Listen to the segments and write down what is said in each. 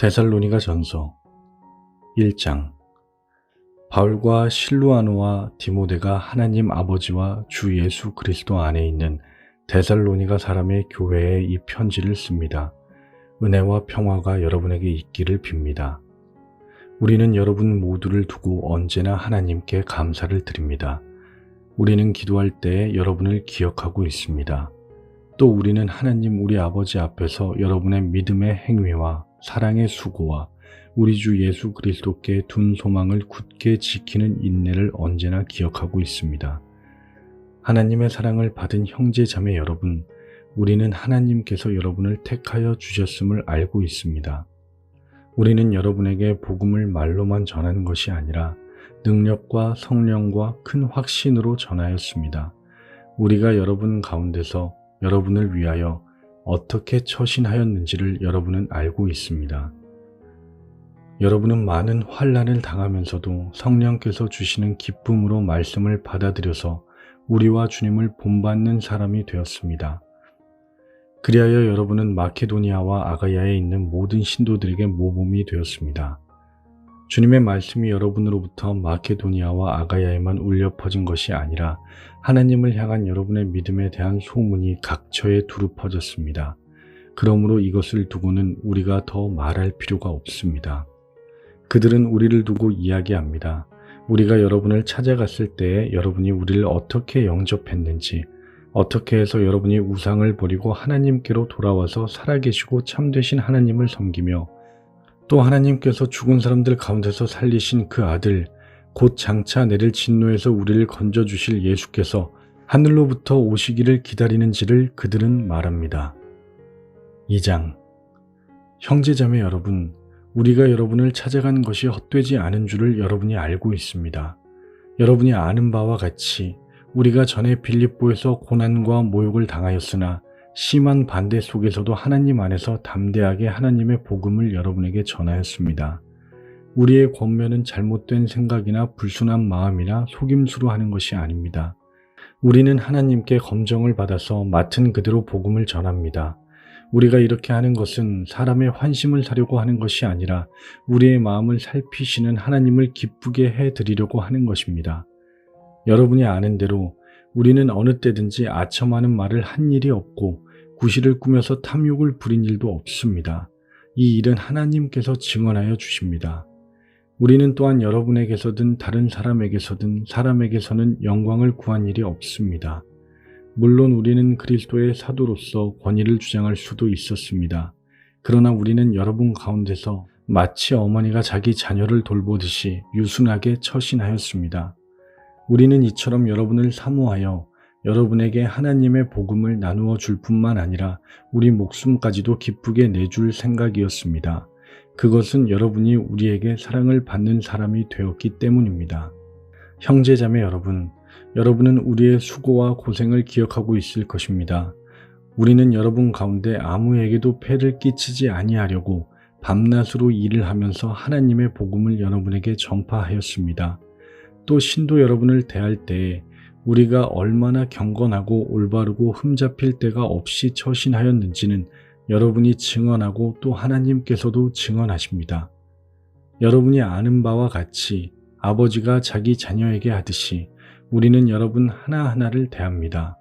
데살로니가 전서 1장. 바울과 실루아노와 디모데가 하나님 아버지와 주 예수 그리스도 안에 있는 데살로니가 사람의 교회에 이 편지를 씁니다. 은혜와 평화가 여러분에게 있기를 빕니다. 우리는 여러분 모두를 두고 언제나 하나님께 감사를 드립니다. 우리는 기도할 때 여러분을 기억하고 있습니다. 또 우리는 하나님 우리 아버지 앞에서 여러분의 믿음의 행위와 사랑의 수고와 우리 주 예수 그리스도께 둔 소망을 굳게 지키는 인내를 언제나 기억하고 있습니다. 하나님의 사랑을 받은 형제 자매 여러분, 우리는 하나님께서 여러분을 택하여 주셨음을 알고 있습니다. 우리는 여러분에게 복음을 말로만 전하는 것이 아니라 능력과 성령과 큰 확신으로 전하였습니다. 우리가 여러분 가운데서 여러분을 위하여 어떻게 처신하였는지를 여러분은 알고 있습니다. 여러분은 많은 환난을 당하면서도 성령께서 주시는 기쁨으로 말씀을 받아들여서 우리와 주님을 본받는 사람이 되었습니다. 그리하여 여러분은 마케도니아와 아가야에 있는 모든 신도들에게 모범이 되었습니다. 주님의 말씀이 여러분으로부터 마케도니아와 아가야에만 울려 퍼진 것이 아니라 하나님을 향한 여러분의 믿음에 대한 소문이 각처에 두루 퍼졌습니다. 그러므로 이것을 두고는 우리가 더 말할 필요가 없습니다. 그들은 우리를 두고 이야기합니다. 우리가 여러분을 찾아갔을 때에 여러분이 우리를 어떻게 영접했는지, 어떻게 해서 여러분이 우상을 버리고 하나님께로 돌아와서 살아계시고 참되신 하나님을 섬기며 또 하나님께서 죽은 사람들 가운데서 살리신 그 아들, 곧 장차 내릴 진노에서 우리를 건져주실 예수께서 하늘로부터 오시기를 기다리는지를 그들은 말합니다. 2장. 형제자매 여러분, 우리가 여러분을 찾아간 것이 헛되지 않은 줄을 여러분이 알고 있습니다. 여러분이 아는 바와 같이 우리가 전에 빌립보에서 고난과 모욕을 당하였으나 심한 반대 속에서도 하나님 안에서 담대하게 하나님의 복음을 여러분에게 전하였습니다. 우리의 권면은 잘못된 생각이나 불순한 마음이나 속임수로 하는 것이 아닙니다. 우리는 하나님께 검정을 받아서 맡은 그대로 복음을 전합니다. 우리가 이렇게 하는 것은 사람의 환심을 사려고 하는 것이 아니라 우리의 마음을 살피시는 하나님을 기쁘게 해드리려고 하는 것입니다. 여러분이 아는 대로 우리는 어느 때든지 아첨하는 말을 한 일이 없고 구실을 꾸며서 탐욕을 부린 일도 없습니다. 이 일은 하나님께서 증언하여 주십니다. 우리는 또한 여러분에게서든 다른 사람에게서든 사람에게서는 영광을 구한 일이 없습니다. 물론 우리는 그리스도의 사도로서 권위를 주장할 수도 있었습니다. 그러나 우리는 여러분 가운데서 마치 어머니가 자기 자녀를 돌보듯이 유순하게 처신하였습니다. 우리는 이처럼 여러분을 사모하여 여러분에게 하나님의 복음을 나누어 줄 뿐만 아니라 우리 목숨까지도 기쁘게 내줄 생각이었습니다. 그것은 여러분이 우리에게 사랑을 받는 사람이 되었기 때문입니다. 형제자매 여러분, 여러분은 우리의 수고와 고생을 기억하고 있을 것입니다. 우리는 여러분 가운데 아무에게도 폐를 끼치지 아니하려고 밤낮으로 일을 하면서 하나님의 복음을 여러분에게 전파하였습니다. 또 신도 여러분을 대할 때에 우리가 얼마나 경건하고 올바르고 흠잡힐 데가 없이 처신하였는지는 여러분이 증언하고 또 하나님께서도 증언하십니다. 여러분이 아는 바와 같이 아버지가 자기 자녀에게 하듯이 우리는 여러분 하나하나를 대합니다.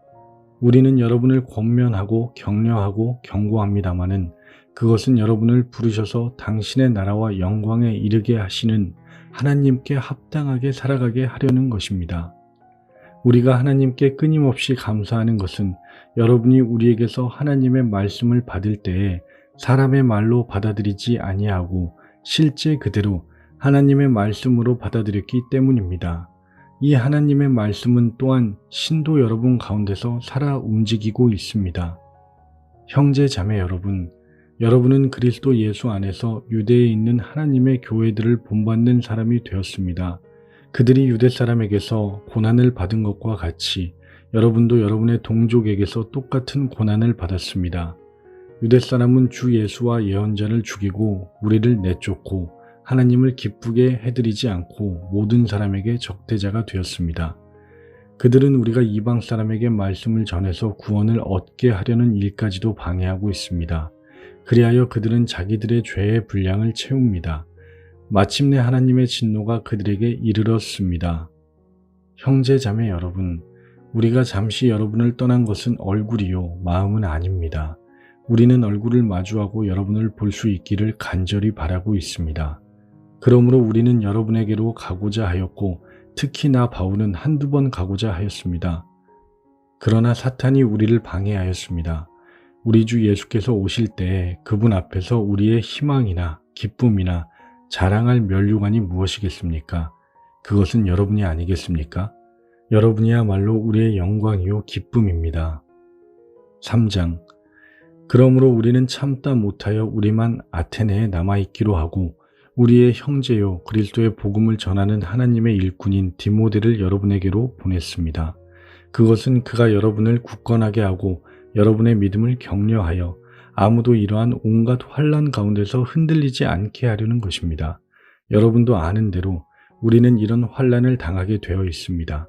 우리는 여러분을 권면하고 격려하고 경고합니다마는 그것은 여러분을 부르셔서 당신의 나라와 영광에 이르게 하시는 하나님께 합당하게 살아가게 하려는 것입니다. 우리가 하나님께 끊임없이 감사하는 것은 여러분이 우리에게서 하나님의 말씀을 받을 때에 사람의 말로 받아들이지 아니하고 실제 그대로 하나님의 말씀으로 받아들였기 때문입니다. 이 하나님의 말씀은 또한 신도 여러분 가운데서 살아 움직이고 있습니다. 형제 자매 여러분, 여러분은 그리스도 예수 안에서 유대에 있는 하나님의 교회들을 본받는 사람이 되었습니다. 그들이 유대 사람에게서 고난을 받은 것과 같이 여러분도 여러분의 동족에게서 똑같은 고난을 받았습니다. 유대 사람은 주 예수와 예언자를 죽이고 우리를 내쫓고 하나님을 기쁘게 해드리지 않고 모든 사람에게 적대자가 되었습니다. 그들은 우리가 이방 사람에게 말씀을 전해서 구원을 얻게 하려는 일까지도 방해하고 있습니다. 그리하여 그들은 자기들의 죄의 분량을 채웁니다. 마침내 하나님의 진노가 그들에게 이르렀습니다. 형제 자매 여러분, 우리가 잠시 여러분을 떠난 것은 얼굴이요 마음은 아닙니다. 우리는 얼굴을 마주하고 여러분을 볼 수 있기를 간절히 바라고 있습니다. 그러므로 우리는 여러분에게로 가고자 하였고 특히 나 바울은 한두 번 가고자 하였습니다. 그러나 사탄이 우리를 방해하였습니다. 우리 주 예수께서 오실 때에 그분 앞에서 우리의 희망이나 기쁨이나 자랑할 면류관이 무엇이겠습니까? 그것은 여러분이 아니겠습니까? 여러분이야말로 우리의 영광이요 기쁨입니다. 3장. 그러므로 우리는 참다 못하여 우리만 아테네에 남아있기로 하고 우리의 형제요 그리스도의 복음을 전하는 하나님의 일꾼인 디모데를 여러분에게로 보냈습니다. 그것은 그가 여러분을 굳건하게 하고 여러분의 믿음을 격려하여 아무도 이러한 온갖 환난 가운데서 흔들리지 않게 하려는 것입니다. 여러분도 아는 대로 우리는 이런 환난을 당하게 되어 있습니다.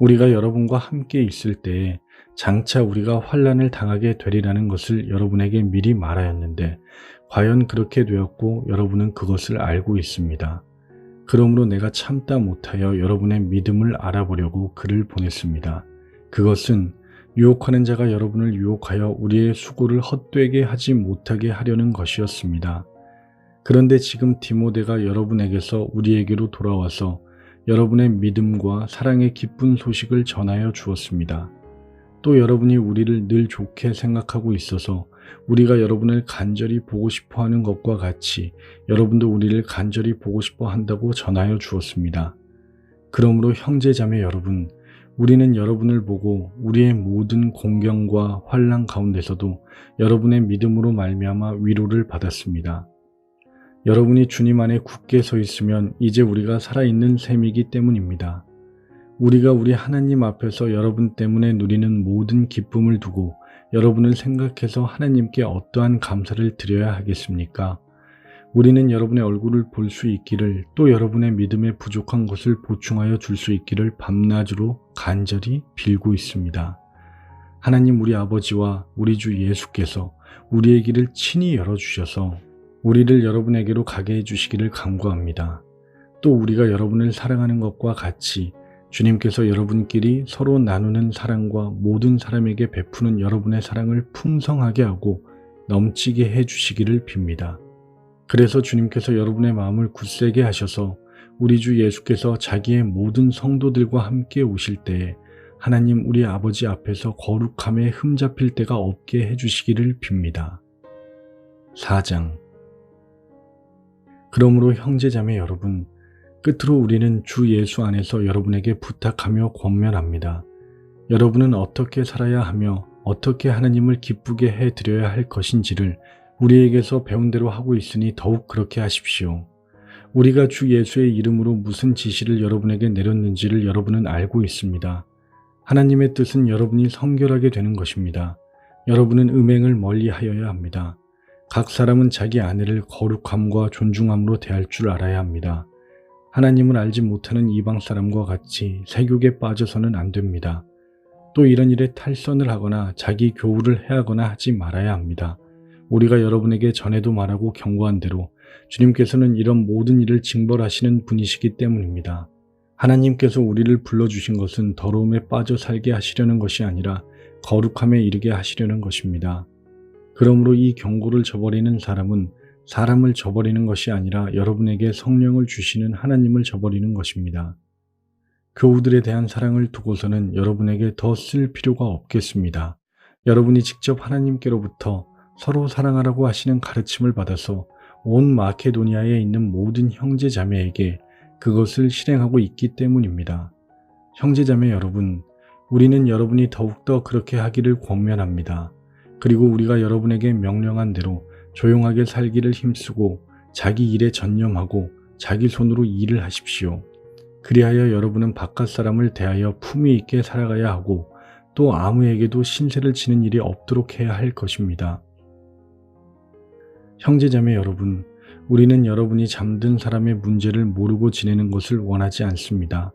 우리가 여러분과 함께 있을 때에 장차 우리가 환난을 당하게 되리라는 것을 여러분에게 미리 말하였는데 과연 그렇게 되었고 여러분은 그것을 알고 있습니다. 그러므로 내가 참다 못하여 여러분의 믿음을 알아보려고 글을 보냈습니다. 그것은 유혹하는 자가 여러분을 유혹하여 우리의 수고를 헛되게 하지 못하게 하려는 것이었습니다. 그런데 지금 디모데가 여러분에게서 우리에게로 돌아와서 여러분의 믿음과 사랑의 기쁜 소식을 전하여 주었습니다. 또 여러분이 우리를 늘 좋게 생각하고 있어서 우리가 여러분을 간절히 보고 싶어 하는 것과 같이 여러분도 우리를 간절히 보고 싶어 한다고 전하여 주었습니다. 그러므로 형제자매 여러분, 우리는 여러분을 보고 우리의 모든 공경과 환난 가운데서도 여러분의 믿음으로 말미암아 위로를 받았습니다. 여러분이 주님 안에 굳게 서 있으면 이제 우리가 살아있는 셈이기 때문입니다. 우리가 우리 하나님 앞에서 여러분 때문에 누리는 모든 기쁨을 두고 여러분을 생각해서 하나님께 어떠한 감사를 드려야 하겠습니까? 우리는 여러분의 얼굴을 볼 수 있기를 또 여러분의 믿음에 부족한 것을 보충하여 줄 수 있기를 밤낮으로 간절히 빌고 있습니다. 하나님 우리 아버지와 우리 주 예수께서 우리의 길을 친히 열어주셔서 우리를 여러분에게로 가게 해주시기를 간구합니다. 또 우리가 여러분을 사랑하는 것과 같이 주님께서 여러분끼리 서로 나누는 사랑과 모든 사람에게 베푸는 여러분의 사랑을 풍성하게 하고 넘치게 해주시기를 빕니다. 그래서 주님께서 여러분의 마음을 굳세게 하셔서 우리 주 예수께서 자기의 모든 성도들과 함께 오실 때에 하나님 우리 아버지 앞에서 거룩함에 흠잡힐 데가 없게 해주시기를 빕니다. 4장. 그러므로 형제자매 여러분, 끝으로 우리는 주 예수 안에서 여러분에게 부탁하며 권면합니다. 여러분은 어떻게 살아야 하며 어떻게 하나님을 기쁘게 해드려야 할 것인지를 우리에게서 배운 대로 하고 있으니 더욱 그렇게 하십시오. 우리가 주 예수의 이름으로 무슨 지시를 여러분에게 내렸는지를 여러분은 알고 있습니다. 하나님의 뜻은 여러분이 성결하게 되는 것입니다. 여러분은 음행을 멀리하여야 합니다. 각 사람은 자기 아내를 거룩함과 존중함으로 대할 줄 알아야 합니다. 하나님을 알지 못하는 이방 사람과 같이 세욕에 빠져서는 안 됩니다. 또 이런 일에 탈선을 하거나 자기 교우를 해하거나 하지 말아야 합니다. 우리가 여러분에게 전에도 말하고 경고한 대로 주님께서는 이런 모든 일을 징벌하시는 분이시기 때문입니다. 하나님께서 우리를 불러주신 것은 더러움에 빠져 살게 하시려는 것이 아니라 거룩함에 이르게 하시려는 것입니다. 그러므로 이 경고를 저버리는 사람은 사람을 저버리는 것이 아니라 여러분에게 성령을 주시는 하나님을 저버리는 것입니다. 교우들에 대한 사랑을 두고서는 여러분에게 더 쓸 필요가 없겠습니다. 여러분이 직접 하나님께로부터 서로 사랑하라고 하시는 가르침을 받아서 온 마케도니아에 있는 모든 형제자매에게 그것을 실행하고 있기 때문입니다. 형제자매 여러분, 우리는 여러분이 더욱더 그렇게 하기를 권면합니다. 그리고 우리가 여러분에게 명령한 대로 조용하게 살기를 힘쓰고 자기 일에 전념하고 자기 손으로 일을 하십시오. 그리하여 여러분은 바깥 사람을 대하여 품위 있게 살아가야 하고 또 아무에게도 신세를 지는 일이 없도록 해야 할 것입니다. 형제자매 여러분, 우리는 여러분이 잠든 사람의 문제를 모르고 지내는 것을 원하지 않습니다.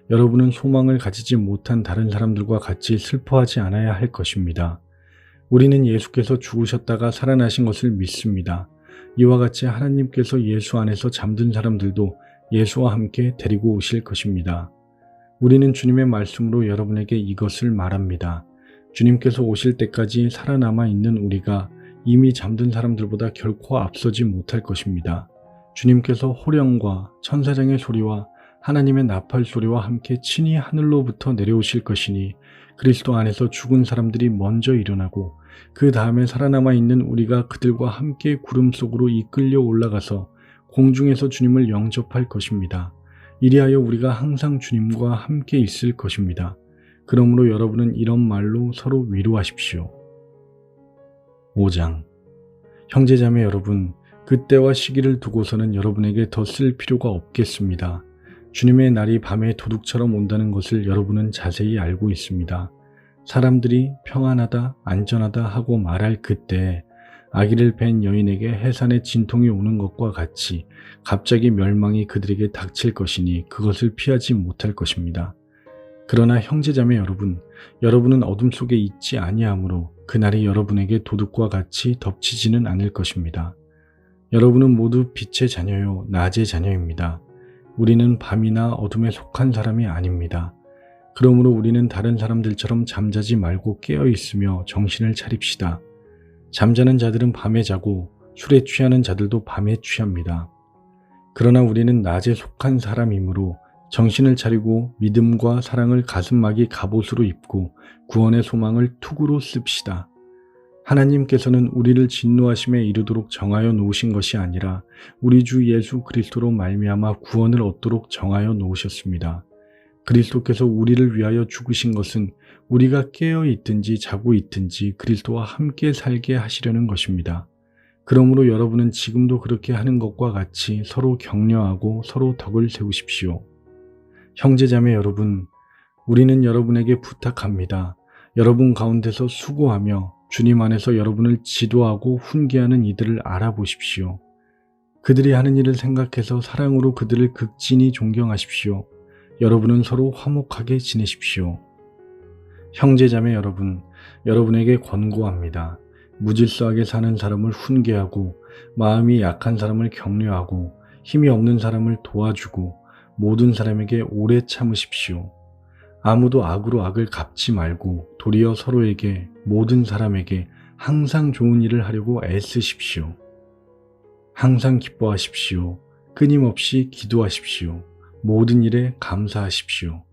여러분은 소망을 가지지 못한 다른 사람들과 같이 슬퍼하지 않아야 할 것입니다. 우리는 예수께서 죽으셨다가 살아나신 것을 믿습니다. 이와 같이 하나님께서 예수 안에서 잠든 사람들도 예수와 함께 데리고 오실 것입니다. 우리는 주님의 말씀으로 여러분에게 이것을 말합니다. 주님께서 오실 때까지 살아남아 있는 우리가 이미 잠든 사람들보다 결코 앞서지 못할 것입니다. 주님께서 호령과 천사장의 소리와 하나님의 나팔 소리와 함께 친히 하늘로부터 내려오실 것이니 그리스도 안에서 죽은 사람들이 먼저 일어나고 그 다음에 살아남아 있는 우리가 그들과 함께 구름 속으로 이끌려 올라가서 공중에서 주님을 영접할 것입니다. 이리하여 우리가 항상 주님과 함께 있을 것입니다. 그러므로 여러분은 이런 말로 서로 위로하십시오. 5장. 형제자매 여러분, 그때와 시기를 두고서는 여러분에게 더 쓸 필요가 없겠습니다. 주님의 날이 밤에 도둑처럼 온다는 것을 여러분은 자세히 알고 있습니다. 사람들이 평안하다, 안전하다 하고 말할 그때 아기를 뵌 여인에게 해산의 진통이 오는 것과 같이 갑자기 멸망이 그들에게 닥칠 것이니 그것을 피하지 못할 것입니다. 그러나 형제자매 여러분, 여러분은 어둠 속에 있지 아니하므로 그날이 여러분에게 도둑과 같이 덮치지는 않을 것입니다. 여러분은 모두 빛의 자녀요, 낮의 자녀입니다. 우리는 밤이나 어둠에 속한 사람이 아닙니다. 그러므로 우리는 다른 사람들처럼 잠자지 말고 깨어 있으며 정신을 차립시다. 잠자는 자들은 밤에 자고 술에 취하는 자들도 밤에 취합니다. 그러나 우리는 낮에 속한 사람이므로 정신을 차리고 믿음과 사랑을 가슴막이 갑옷으로 입고 구원의 소망을 투구로 씁시다. 하나님께서는 우리를 진노하심에 이르도록 정하여 놓으신 것이 아니라 우리 주 예수 그리스도로 말미암아 구원을 얻도록 정하여 놓으셨습니다. 그리스도께서 우리를 위하여 죽으신 것은 우리가 깨어 있든지 자고 있든지 그리스도와 함께 살게 하시려는 것입니다. 그러므로 여러분은 지금도 그렇게 하는 것과 같이 서로 격려하고 서로 덕을 세우십시오. 형제자매 여러분, 우리는 여러분에게 부탁합니다. 여러분 가운데서 수고하며 주님 안에서 여러분을 지도하고 훈계하는 이들을 알아보십시오. 그들이 하는 일을 생각해서 사랑으로 그들을 극진히 존경하십시오. 여러분은 서로 화목하게 지내십시오. 형제자매 여러분, 여러분에게 권고합니다. 무질서하게 사는 사람을 훈계하고 마음이 약한 사람을 격려하고 힘이 없는 사람을 도와주고 모든 사람에게 오래 참으십시오. 아무도 악으로 악을 갚지 말고 도리어 서로에게 모든 사람에게 항상 좋은 일을 하려고 애쓰십시오. 항상 기뻐하십시오. 끊임없이 기도하십시오. 모든 일에 감사하십시오.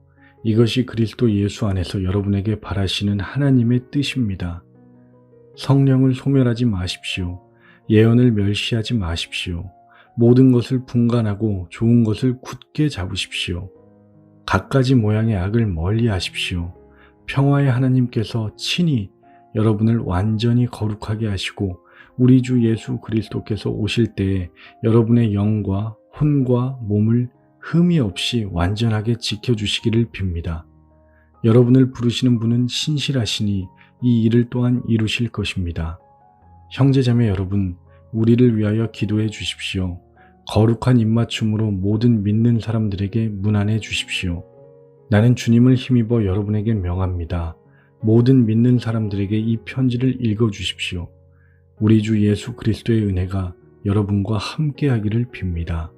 이것이 그리스도 예수 안에서 여러분에게 바라시는 하나님의 뜻입니다. 성령을 소멸하지 마십시오. 예언을 멸시하지 마십시오. 모든 것을 분간하고 좋은 것을 굳게 잡으십시오. 갖가지 모양의 악을 멀리 하십시오. 평화의 하나님께서 친히 여러분을 완전히 거룩하게 하시고 우리 주 예수 그리스도께서 오실 때에 여러분의 영과 혼과 몸을 흠이 없이 완전하게 지켜주시기를 빕니다. 여러분을 부르시는 분은 신실하시니 이 일을 또한 이루실 것입니다. 형제자매 여러분, 우리를 위하여 기도해 주십시오. 거룩한 입맞춤으로 모든 믿는 사람들에게 문안해 주십시오. 나는 주님을 힘입어 여러분에게 명합니다. 모든 믿는 사람들에게 이 편지를 읽어 주십시오. 우리 주 예수 그리스도의 은혜가 여러분과 함께 하기를 빕니다.